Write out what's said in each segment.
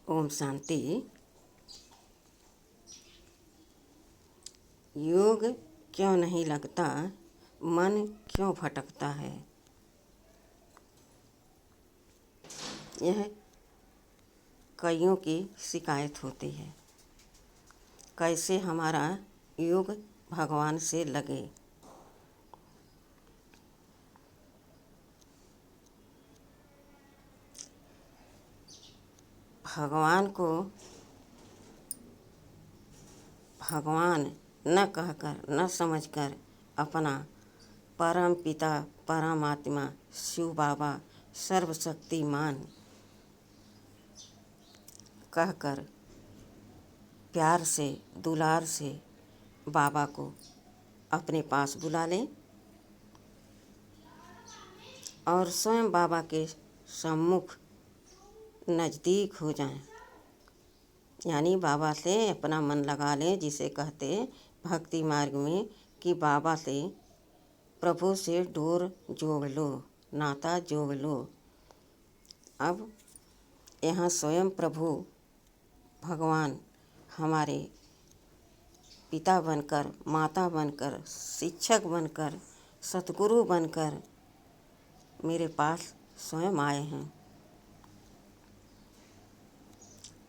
ओम शांति। योग क्यों नहीं लगता, मन क्यों भटकता है? यह कईयों की शिकायत होती है। कैसे हमारा योग भगवान से लगे। भगवान को भगवान न कहकर, न समझकर अपना परम पिता, परमात्मा, शिव बाबा, सर्वशक्तिमान कहकर प्यार से, दुलार से बाबा को अपने पास बुला लें और स्वयं बाबा के सम्मुख नज़दीक हो जाएं। यानी बाबा से अपना मन लगा लें, जिसे कहते भक्ति मार्ग में कि बाबा से, प्रभु से डोर जोड़ लो, नाता जोड़ लो। अब यहाँ स्वयं प्रभु भगवान हमारे पिता बनकर, माता बनकर, शिक्षक बनकर, सतगुरु बनकर मेरे पास स्वयं आए हैं।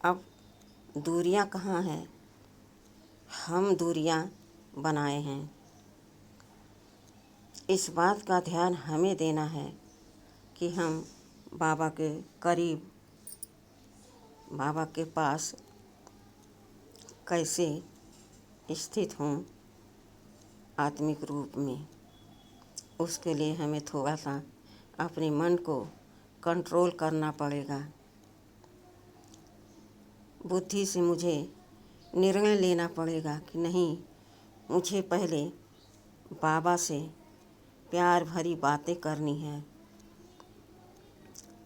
अब दूरियां कहाँ हैं? हम दूरियां बनाए हैं। इस बात का ध्यान हमें देना है कि हम बाबा के करीब, बाबा के पास कैसे स्थित हों आत्मिक रूप में। उसके लिए हमें थोड़ा सा अपने मन को कंट्रोल करना पड़ेगा। बुद्धि से मुझे निर्णय लेना पड़ेगा कि नहीं, मुझे पहले बाबा से प्यार भरी बातें करनी है।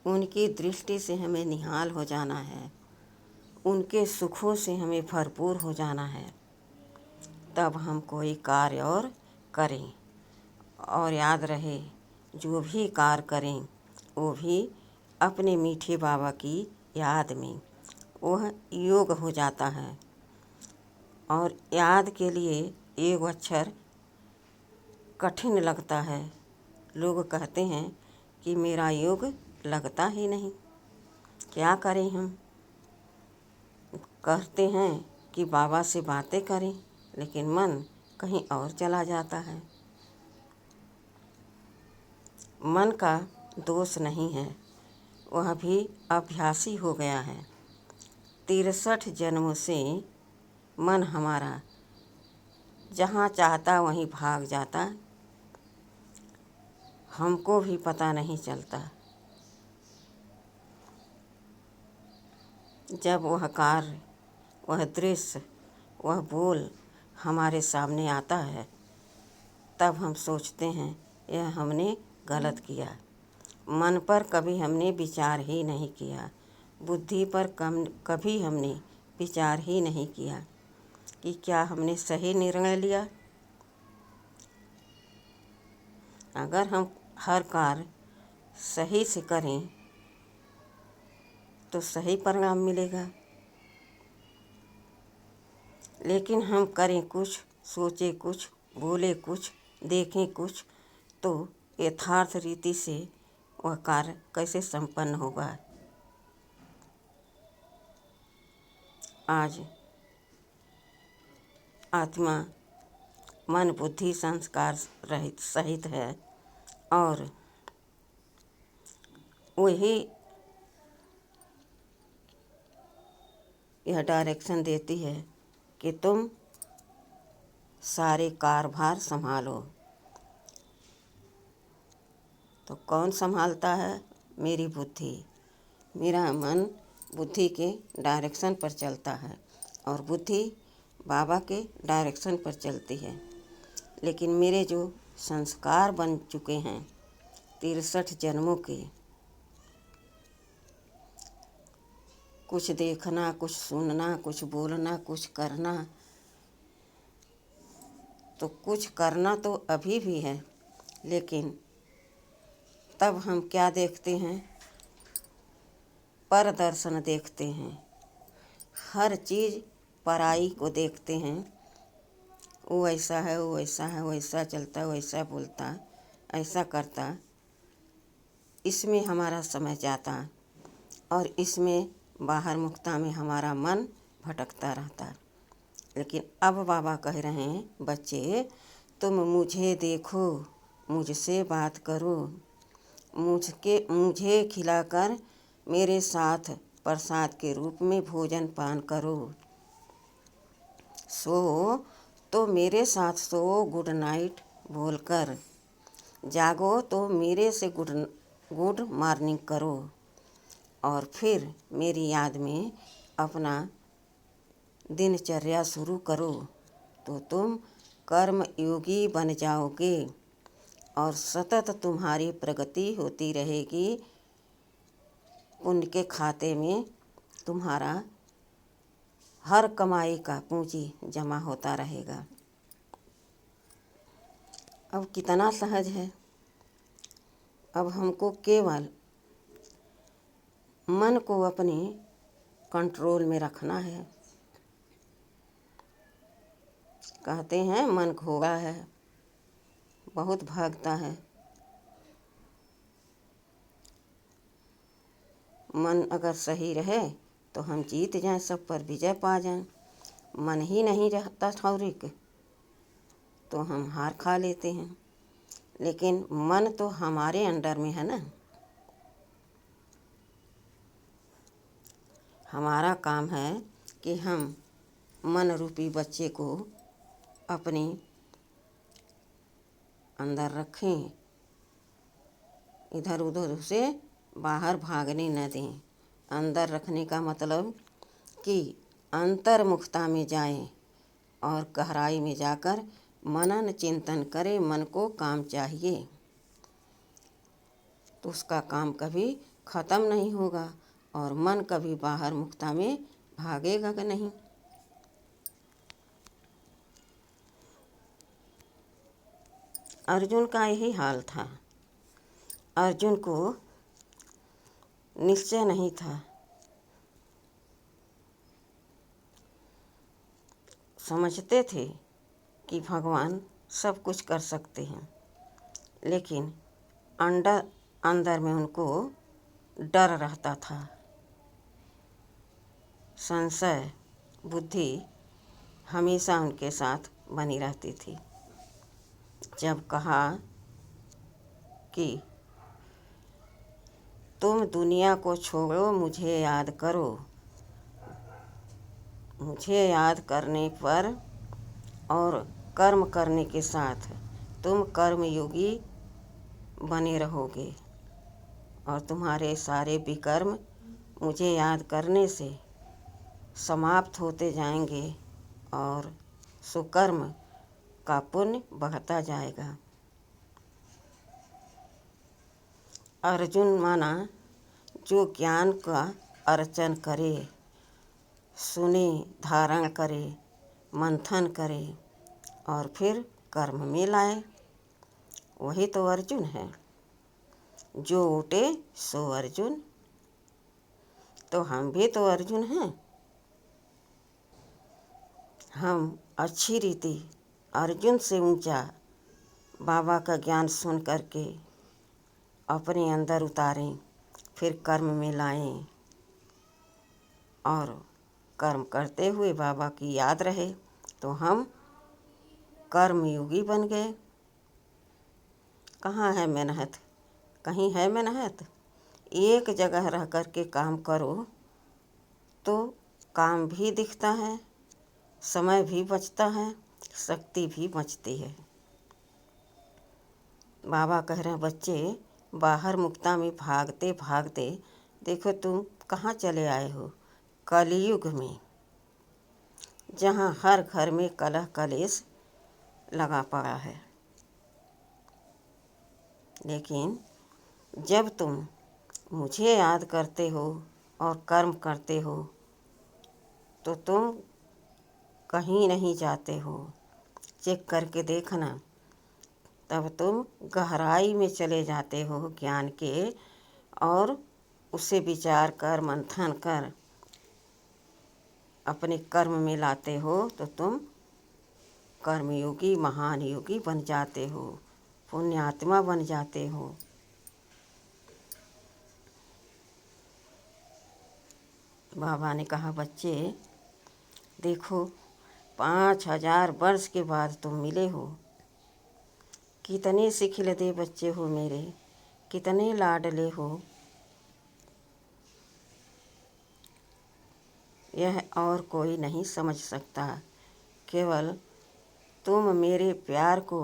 उनकी दृष्टि से हमें निहाल हो जाना है, उनके सुखों से हमें भरपूर हो जाना है। तब हम कोई कार्य और करें। और याद रहे, जो भी कार्य करें वो भी अपने मीठे बाबा की याद में, वह योग हो जाता है। और याद के लिए एक अक्षर कठिन लगता है। लोग कहते हैं कि मेरा योग लगता ही नहीं। क्या करें हम? कहते हैं कि बाबा से बातें करें, लेकिन मन कहीं और चला जाता है। मन का दोष नहीं है, वह भी अभ्यासी हो गया है। 63 जन्मों से मन हमारा जहाँ चाहता वहीं भाग जाता, हमको भी पता नहीं चलता। जब वह कार्य, वह दृश्य, वह बोल हमारे सामने आता है, तब हम सोचते हैं यह हमने गलत किया। मन पर कभी हमने विचार ही नहीं किया, बुद्धि पर कभी हमने विचार ही नहीं किया कि क्या हमने सही निर्णय लिया। अगर हम हर कार्य सही से करें तो सही परिणाम मिलेगा। लेकिन हम करें कुछ, सोचे कुछ, बोले कुछ, देखें कुछ, तो यथार्थ रीति से वह कार्य कैसे संपन्न होगा। आज आत्मा मन, बुद्धि, संस्कार रहित सहित है और वही यह डायरेक्शन देती है कि तुम सारे कार्यभार संभालो। तो कौन संभालता है? मेरी बुद्धि। मेरा मन बुद्धि के डायरेक्शन पर चलता है और बुद्धि बाबा के डायरेक्शन पर चलती है। लेकिन मेरे जो संस्कार बन चुके हैं 63 जन्मों के, कुछ देखना, कुछ सुनना, कुछ बोलना, कुछ करना, तो कुछ करना तो अभी भी है। लेकिन तब हम क्या देखते हैं? परदर्शन देखते हैं हर चीज़ पराई को देखते हैं। वो ऐसा है, वो ऐसा है, वो ऐसा चलता, वो ऐसा बोलता, ऐसा करता। इसमें हमारा समय जाता और इसमें बाहर मुक्ता में हमारा मन भटकता रहता। लेकिन अब बाबा कह रहे हैं, बच्चे तुम मुझे देखो, मुझसे बात करो, मुझे खिलाकर मेरे साथ प्रसाद के रूप में भोजन पान करो। सो तो मेरे साथ सो गुड नाइट बोलकर, जागो तो मेरे से गुड मॉर्निंग करो, और फिर मेरी याद में अपना दिनचर्या शुरू करो, तो तुम कर्म योगी बन जाओगे और सतत तुम्हारी प्रगति होती रहेगी। पुण्य के खाते में तुम्हारा हर कमाई का पूंजी जमा होता रहेगा। अब कितना सहज है। अब हमको केवल मन को अपने कंट्रोल में रखना है। कहते हैं मन घोड़ा है, बहुत भागता है। मन अगर सही रहे तो हम जीत जाएं, सब पर विजय पा जाएं। मन ही नहीं रहता ठौरिक तो हम हार खा लेते हैं। लेकिन मन तो हमारे अंडर में है ना। हमारा काम है कि हम मन रूपी बच्चे को अपने अंदर रखें, इधर उधर से बाहर भागने न दें। अंदर रखने का मतलब कि अंतर्मुखता में जाएं और गहराई में जाकर मनन चिंतन करें। मन को काम चाहिए तो उसका काम कभी ख़त्म नहीं होगा और मन कभी बाहर मुक्ता में भागेगा कि नहीं। अर्जुन का यही हाल था। अर्जुन को निश्चय नहीं था, समझते थे कि भगवान सब कुछ कर सकते हैं, लेकिन अंदर में उनको डर रहता था। संशय बुद्धि हमेशा उनके साथ बनी रहती थी। जब कहा कि तुम दुनिया को छोड़ो, मुझे याद करो, मुझे याद करने पर और कर्म करने के साथ तुम कर्मयोगी बने रहोगे और तुम्हारे सारे विकर्म मुझे याद करने से समाप्त होते जाएंगे और सुकर्म का पुण्य बढ़ता जाएगा। अर्जुन माना जो ज्ञान का अर्चन करे, सुने, धारण करे, मंथन करे और फिर कर्म में लाए, वही तो अर्जुन है। जो उठे सो अर्जुन। तो हम भी तो अर्जुन हैं। हम अच्छी रीति अर्जुन से ऊंचा बाबा का ज्ञान सुन करके अपने अंदर उतारें, फिर कर्म में लाएं और कर्म करते हुए बाबा की याद रहे तो हम कर्मयोगी बन गए। कहाँ है मेहनत? कहीं है मेहनत? एक जगह रह कर के काम करो तो काम भी दिखता है, समय भी बचता है, शक्ति भी बचती है। बाबा कह रहे हैं, बच्चे बाहर मुक्ता में भागते भागते देखो तुम कहाँ चले आए हो। कलयुग में, जहाँ हर घर में कलह कलेश लगा पड़ा है। लेकिन जब तुम मुझे याद करते हो और कर्म करते हो तो तुम कहीं नहीं जाते हो। चेक करके देखना, तब तुम गहराई में चले जाते हो ज्ञान के और उसे विचार कर मंथन कर अपने कर्म में लाते हो तो तुम कर्मयोगी महान योगी बन जाते हो, पुण्यात्मा बन जाते हो। बाबा ने कहा, बच्चे देखो 5000 वर्ष के बाद तुम मिले हो। कितने सिखिलते बच्चे हो मेरे, कितने लाडले हो। यह और कोई नहीं समझ सकता, केवल तुम मेरे प्यार को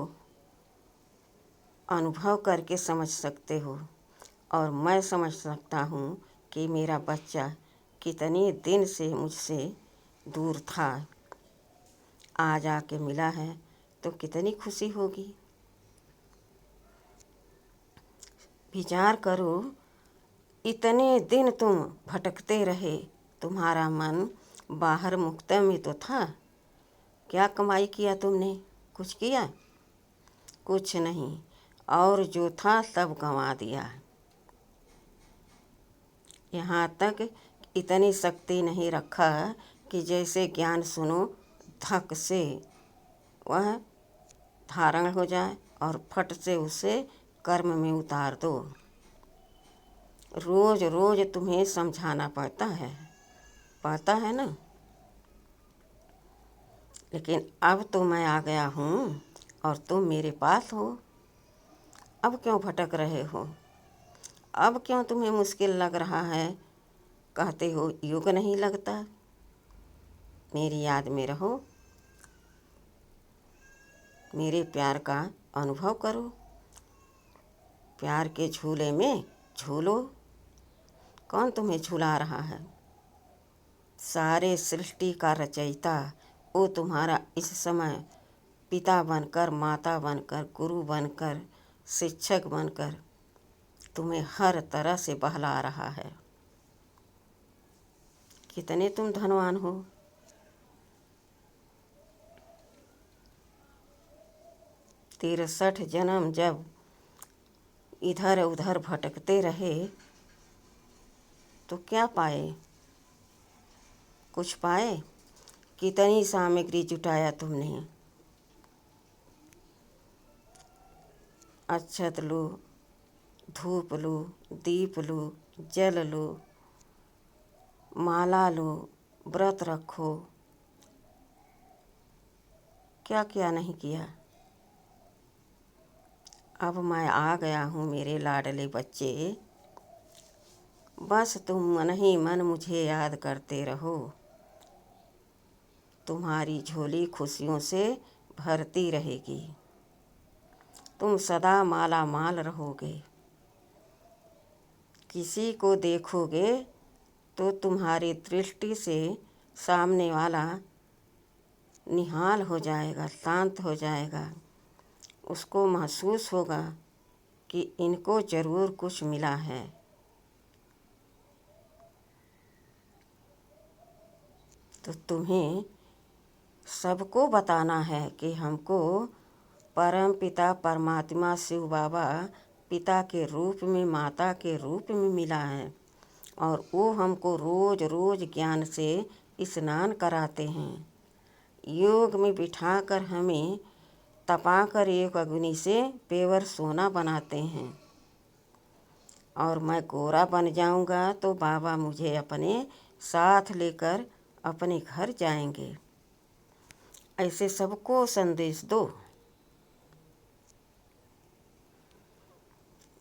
अनुभव करके समझ सकते हो। और मैं समझ सकता हूँ कि मेरा बच्चा कितने दिन से मुझसे दूर था, आज आके मिला है तो कितनी खुशी होगी। विचार करो, इतने दिन तुम भटकते रहे, तुम्हारा मन बाहर मुक्त में तो था। क्या कमाई किया तुमने? कुछ किया? कुछ नहीं, और जो था सब गंवा दिया। यहाँ तक इतनी शक्ति नहीं रखा कि जैसे ज्ञान सुनो धक से वह धारण हो जाए और फट से उसे कर्म में उतार दो। रोज रोज तुम्हें समझाना पड़ता है ना। लेकिन अब तो मैं आ गया हूँ और तुम मेरे पास हो। अब क्यों भटक रहे हो? अब क्यों तुम्हें मुश्किल लग रहा है? कहते हो युग नहीं लगता। मेरी याद में रहो, मेरे प्यार का अनुभव करो, प्यार के झूले में झूलो। कौन तुम्हें झूला रहा है? सारे सृष्टि का रचयिता वो तुम्हारा इस समय पिता बनकर, माता बनकर, गुरु बनकर, शिक्षक बनकर तुम्हें हर तरह से बहला रहा है। कितने तुम धनवान हो। 63 जन्म जब इधर उधर भटकते रहे तो क्या पाए? कुछ पाए? कितनी सामग्री जुटाया तुमने। अक्षत लो, धूप लो, दीप लो, जल लो, माला लो, व्रत रखो। क्या क्या नहीं किया। अब मैं आ गया हूँ मेरे लाडले बच्चे, बस तुम मन ही मन मुझे याद करते रहो। तुम्हारी झोली खुशियों से भरती रहेगी, तुम सदा माला माल रहोगे। किसी को देखोगे तो तुम्हारी दृष्टि से सामने वाला निहाल हो जाएगा, शांत हो जाएगा। उसको महसूस होगा कि इनको ज़रूर कुछ मिला है। तो तुम्हें सबको बताना है कि हमको परम पिता परमात्मा शिव बाबा पिता के रूप में, माता के रूप में मिला है। और वो हमको रोज़ रोज़ ज्ञान से स्नान कराते हैं, योग में बिठाकर हमें तपाकर एक अग्नि से पेवर सोना बनाते हैं। और मैं गोरा बन जाऊंगा तो बाबा मुझे अपने साथ लेकर अपने घर जाएंगे। ऐसे सबको संदेश दो।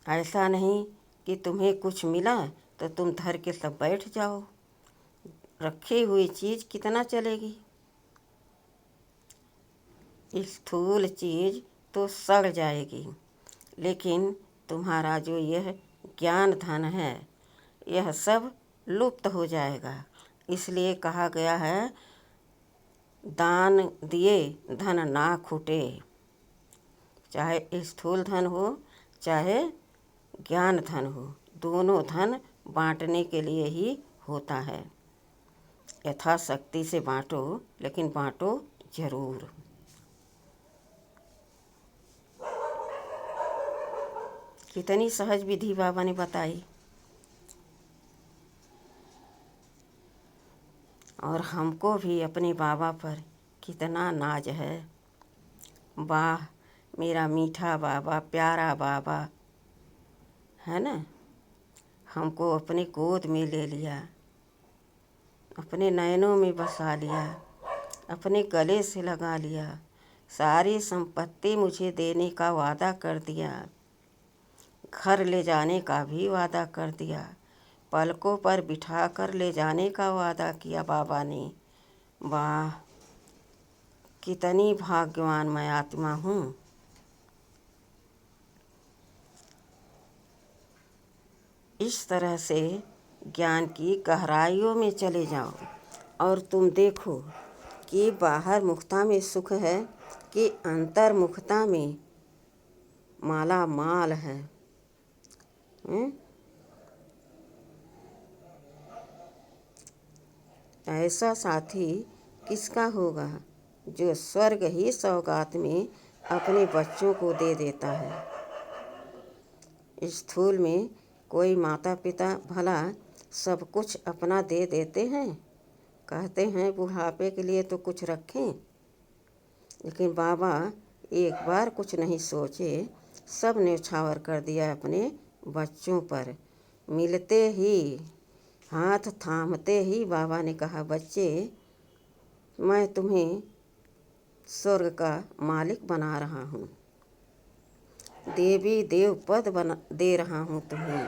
ऐसा नहीं कि तुम्हें कुछ मिला तो तुम धर के सब बैठ जाओ। रखी हुई चीज़ कितना चलेगी? स्थूल चीज़ तो सड़ जाएगी, लेकिन तुम्हारा जो यह ज्ञान धन है यह सब लुप्त हो जाएगा। इसलिए कहा गया है, दान दिए धन ना खूटे। चाहे स्थूल धन हो चाहे ज्ञान धन हो, दोनों धन बांटने के लिए ही होता है। यथाशक्ति से बांटो, लेकिन बांटो जरूर। कितनी सहज विधि बाबा ने बताई। और हमको भी अपने बाबा पर कितना नाज है। वाह, मेरा मीठा बाबा, प्यारा बाबा है ना। हमको अपने गोद में ले लिया, अपने नयनों में बसा लिया, अपने गले से लगा लिया, सारी संपत्ति मुझे देने का वादा कर दिया, घर ले जाने का भी वादा कर दिया, पलकों पर बिठा कर ले जाने का वादा किया बाबा ने। वाह, कितनी भाग्यवान मैं आत्मा हूँ। इस तरह से ज्ञान की गहराइयों में चले जाओ और तुम देखो कि बाहर मुखता में सुख है कि अंतर मुखता में माला माल है। ऐसा साथी किसका होगा जो स्वर्ग ही सौगात में अपने बच्चों को दे देता है। स्थूल में कोई माता पिता भला सब कुछ अपना दे देते हैं, कहते हैं बुढ़ापे के लिए तो कुछ रखें, लेकिन बाबा एक बार कुछ नहीं सोचे, सब न्यौछावर कर दिया अपने बच्चों पर। मिलते ही, हाथ थामते ही बाबा ने कहा, बच्चे, मैं तुम्हें स्वर्ग का मालिक बना रहा हूँ, देवी देव पद दे रहा हूँ तुम्हें।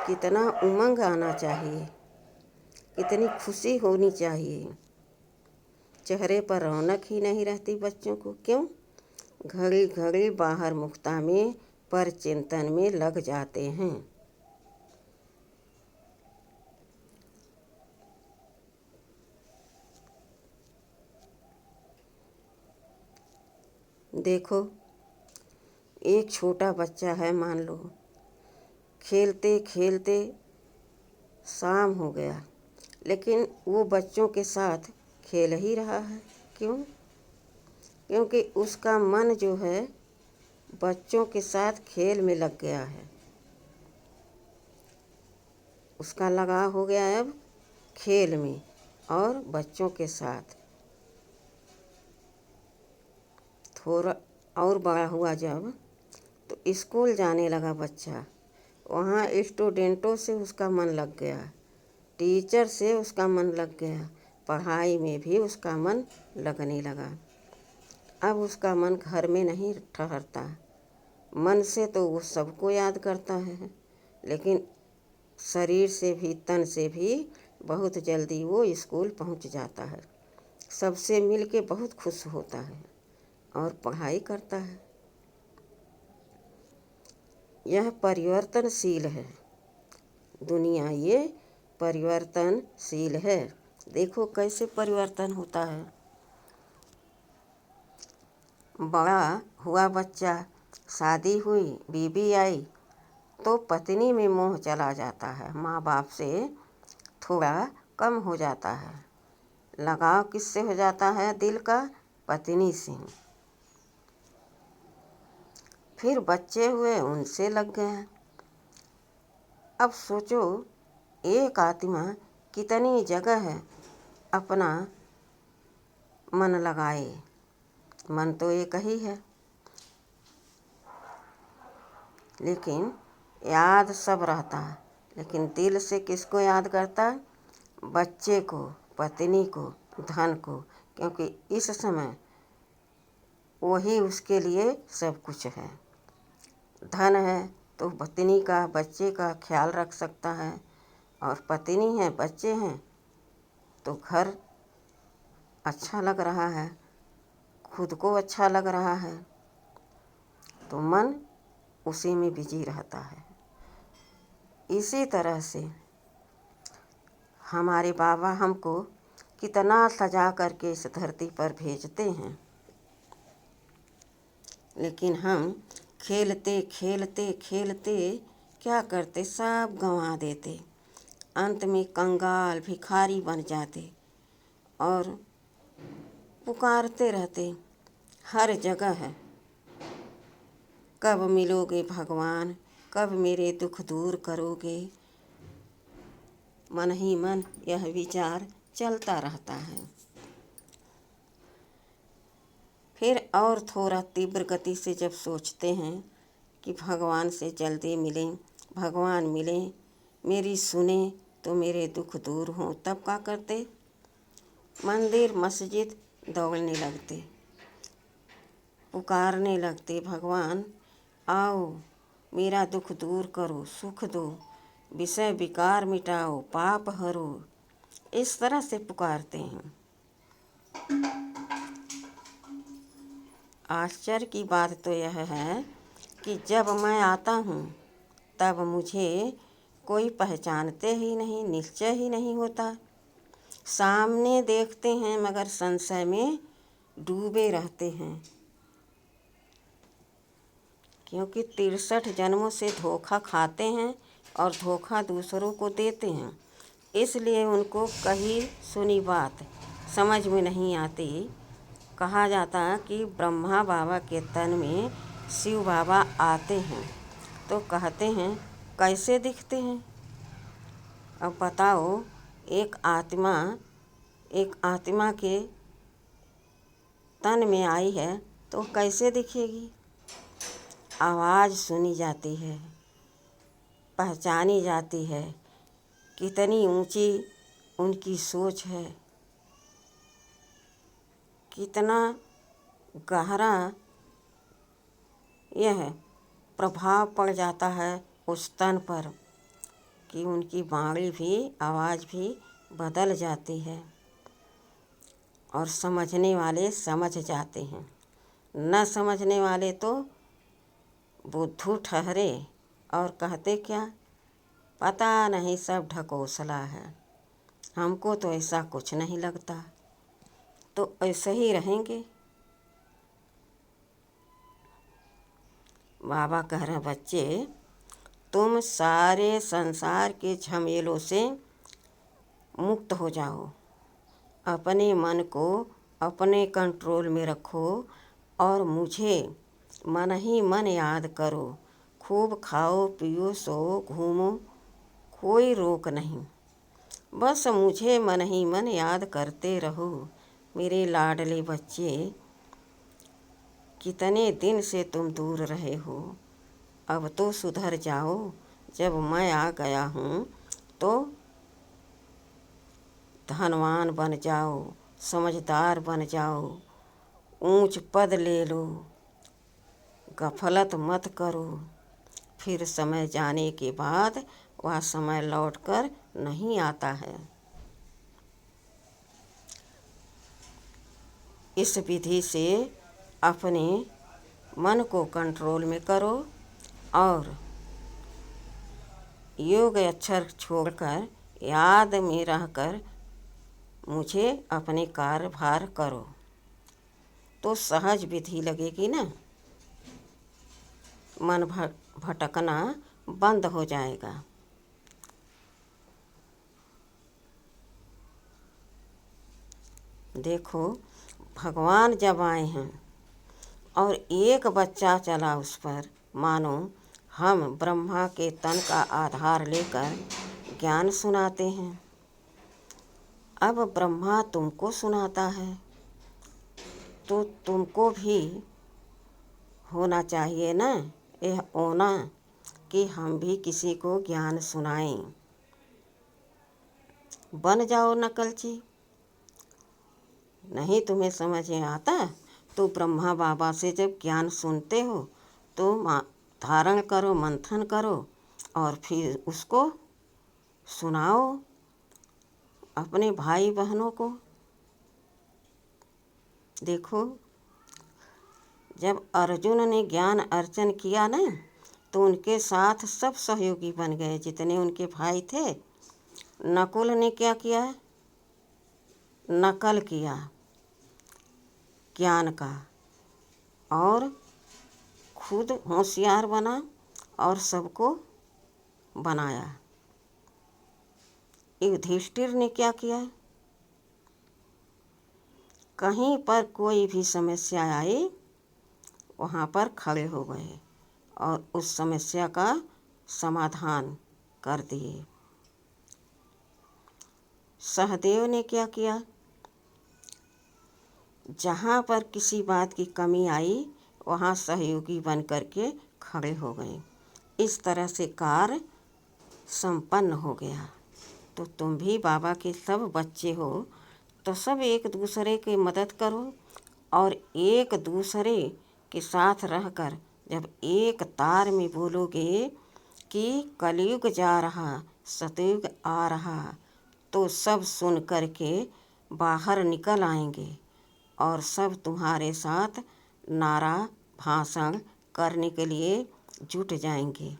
कितना उमंग आना चाहिए, कितनी खुशी होनी चाहिए। चेहरे पर रौनक ही नहीं रहती बच्चों को, क्यों? घड़ी घड़ी बाहर मुक्ता में पर चिंतन में लग जाते हैं। देखो, एक छोटा बच्चा है, मान लो, खेलते खेलते शाम हो गया, लेकिन वो बच्चों के साथ खेल ही रहा है। क्यों? क्योंकि उसका मन जो है बच्चों के साथ खेल में लग गया है। उसका लगाव हो गया है अब खेल में और बच्चों के साथ। थोड़ा और बड़ा हुआ जब, तो स्कूल जाने लगा बच्चा, वहाँ स्टूडेंटों से उसका मन लग गया, टीचर से उसका मन लग गया, पढ़ाई में भी उसका मन लगने लगा। अब उसका मन घर में नहीं ठहरता। मन से तो वो सबको याद करता है, लेकिन शरीर से भी, तन से भी बहुत जल्दी वो स्कूल पहुंच जाता है, सबसे मिल के बहुत खुश होता है और पढ़ाई करता है। यह परिवर्तनशील है दुनिया, ये परिवर्तनशील है। देखो कैसे परिवर्तन होता है। बड़ा हुआ बच्चा, शादी हुई, बीबी आई, तो पत्नी में मोह चला जाता है, माँ बाप से थोड़ा कम हो जाता है। लगाव किससे हो जाता है दिल का? पत्नी से। फिर बच्चे हुए, उनसे लग गया। अब सोचो, एक आत्मा कितनी जगह अपना मन लगाए। मन तो एक ही है, लेकिन याद सब रहता है, लेकिन दिल से किसको याद करता? बच्चे को, पत्नी को, धन को, क्योंकि इस समय वही उसके लिए सब कुछ है। धन है तो पत्नी का, बच्चे का ख्याल रख सकता है, और पत्नी है, बच्चे हैं, तो घर अच्छा लग रहा है, खुद को अच्छा लग रहा है, तो मन उसी में बिजी रहता है। इसी तरह से हमारे बाबा हमको कितना सजा करके इस धरती पर भेजते हैं, लेकिन हम खेलते खेलते खेलते क्या करते? सब गंवा देते, अंत में कंगाल भिखारी बन जाते और पुकारते रहते हर जगह, कब मिलोगे भगवान, कब मेरे दुख दूर करोगे। मन ही मन यह विचार चलता रहता है। फिर और थोड़ा तीव्र गति से जब सोचते हैं कि भगवान से जल्दी मिलें, भगवान मिलें, मेरी सुने तो मेरे दुख दूर हों, तब क्या करते? मंदिर मस्जिद दौड़ने लगते, पुकारने लगते, भगवान आओ, मेरा दुख दूर करो, सुख दो, विषय विकार मिटाओ, पाप हरो, इस तरह से पुकारते हैं। आश्चर्य की बात तो यह है कि जब मैं आता हूँ तब मुझे कोई पहचानते ही नहीं, निश्चय ही नहीं होता। सामने देखते हैं मगर संशय में डूबे रहते हैं, क्योंकि 63 जन्मों से धोखा खाते हैं और धोखा दूसरों को देते हैं। इसलिए उनको कही सुनी बात समझ में नहीं आती। कहा जाता कि ब्रह्मा बाबा के तन में शिव बाबा आते हैं तो कहते हैं कैसे दिखते हैं? अब बताओ, एक आत्मा के तन में आई है तो कैसे दिखेगी? आवाज़ सुनी जाती है, पहचानी जाती है। कितनी ऊंची उनकी सोच है, कितना गहरा यह प्रभाव पड़ जाता है उस तन पर कि उनकी वाणी भी, आवाज़ भी बदल जाती है और समझने वाले समझ जाते हैं। न समझने वाले तो बुद्धू ठहरे और कहते क्या, पता नहीं सब ढकोसला है, हमको तो ऐसा कुछ नहीं लगता। तो ऐसे ही रहेंगे। बाबा कह रहे हैं, बच्चे तुम सारे संसार के झमेलों से मुक्त हो जाओ, अपने मन को अपने कंट्रोल में रखो और मुझे मन ही मन याद करो। खूब खाओ पियो सो घूमो, कोई रोक नहीं, बस मुझे मन ही मन याद करते रहो। मेरे लाडले बच्चे, कितने दिन से तुम दूर रहे हो, अब तो सुधर जाओ। जब मैं आ गया हूँ तो धनवान बन जाओ, समझदार बन जाओ, ऊंच पद ले लो, गफलत मत करो। फिर समय जाने के बाद वह समय लौटकर नहीं आता है। इस विधि से अपने मन को कंट्रोल में करो और योग अक्षर छोड़कर याद में रहकर मुझे अपने कार्यभार करो, तो सहज विधि लगेगी ना, मन भटकना बंद हो जाएगा। देखो, भगवान जब आए हैं और एक बच्चा चला उस पर, मानो हम ब्रह्मा के तन का आधार लेकर ज्ञान सुनाते हैं। अब ब्रह्मा तुमको सुनाता है तो तुमको भी होना चाहिए ना यह होना कि हम भी किसी को ज्ञान सुनाएं। बन जाओ नकलची। नहीं तुम्हें समझ में आता तो ब्रह्मा बाबा से जब ज्ञान सुनते हो तो धारण करो, मंथन करो और फिर उसको सुनाओ अपने भाई बहनों को। देखो, जब अर्जुन ने ज्ञान अर्जन किया ना तो उनके साथ सब सहयोगी बन गए, जितने उनके भाई थे। नकुल ने क्या किया? नकल किया ज्ञान का और खुद होशियार बना और सबको बनाया। युधिष्ठिर ने क्या किया? कहीं पर कोई भी समस्या आई वहाँ पर खड़े हो गए और उस समस्या का समाधान कर दिए। सहदेव ने क्या किया, जहाँ पर किसी बात की कमी आई वहाँ सहयोगी बन करके खड़े हो गए। इस तरह से कार्य संपन्न हो गया। तो तुम भी बाबा के सब बच्चे हो, तो सब एक दूसरे की मदद करो और एक दूसरे के साथ रहकर जब एक तार में बोलोगे कि कलयुग जा रहा, सतयुग आ रहा, तो सब सुन करके बाहर निकल आएंगे और सब तुम्हारे साथ नारा भाषण करने के लिए जुट जाएंगे।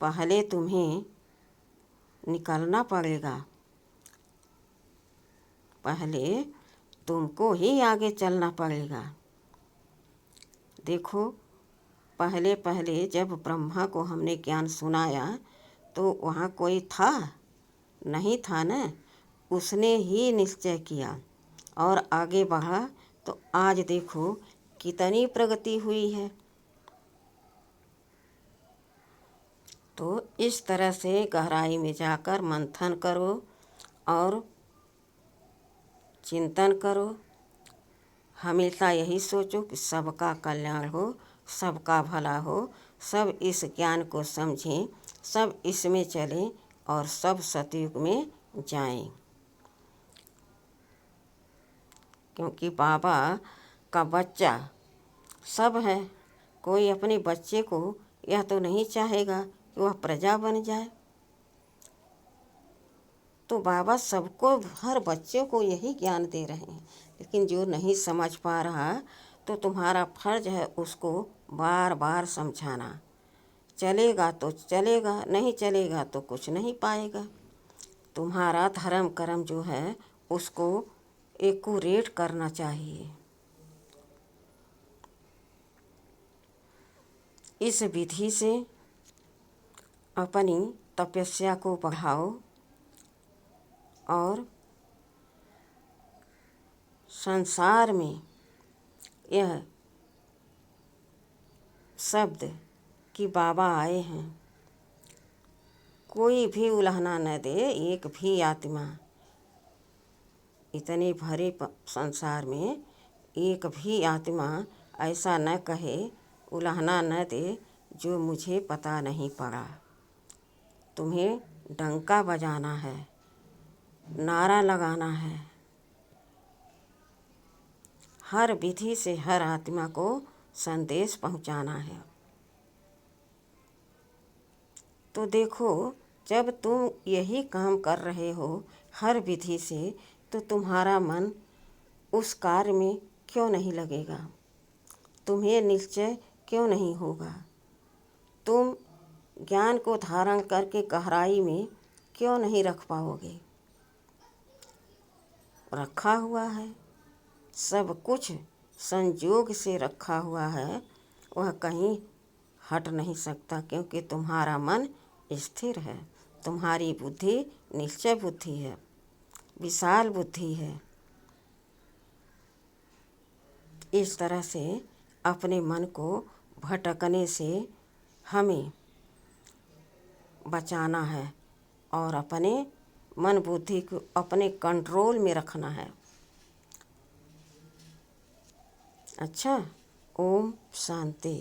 पहले तुम्हें निकलना पड़ेगा, पहले तुमको ही आगे चलना पड़ेगा। देखो, पहले पहले जब ब्रह्मा को हमने ज्ञान सुनाया तो वहाँ कोई था नहीं था न। उसने ही निश्चय किया और आगे बढ़ा, तो आज देखो कितनी प्रगति हुई है। तो इस तरह से गहराई में जाकर मंथन करो और चिंतन करो। हमेशा यही सोचो कि सबका कल्याण हो, सबका भला हो, सब इस ज्ञान को समझें, सब इसमें चलें और सब सतयुग में जाएं। क्योंकि बाबा का बच्चा सब है। कोई अपने बच्चे को यह तो नहीं चाहेगा कि वह प्रजा बन जाए। तो बाबा सबको, हर बच्चे को यही ज्ञान दे रहे हैं। लेकिन जो नहीं समझ पा रहा, तो तुम्हारा फर्ज है उसको बार बार समझाना। चलेगा तो चलेगा, नहीं चलेगा तो कुछ नहीं पाएगा। तुम्हारा धर्म कर्म जो है उसको एक्यूरेट करना चाहिए। इस विधि से अपनी तपस्या को बढ़ाओ और संसार में यह शब्द कि बाबा आए हैं, कोई भी उलाहना न दे। एक भी आत्मा इतने भरे संसार में एक भी आत्मा ऐसा न कहे, उलाहना न दे, जो मुझे पता नहीं पड़ा। तुम्हें डंका बजाना है, नारा लगाना है, हर विधि से हर आत्मा को संदेश पहुंचाना है। तो देखो, जब तुम यही काम कर रहे हो हर विधि से, तो तुम्हारा मन उस कार्य में क्यों नहीं लगेगा? तुम्हें निश्चय क्यों नहीं होगा? तुम ज्ञान को धारण करके गहराई में क्यों नहीं रख पाओगे? रखा हुआ है, सब कुछ संयोग से रखा हुआ है, वह कहीं हट नहीं सकता। क्योंकि तुम्हारा मन स्थिर है, तुम्हारी बुद्धि निश्चय बुद्धि है, विशाल बुद्धि है। इस तरह से अपने मन को भटकने से हमें बचाना है और अपने मन बुद्धि को अपने कंट्रोल में रखना है। अच्छा, ओम शांति।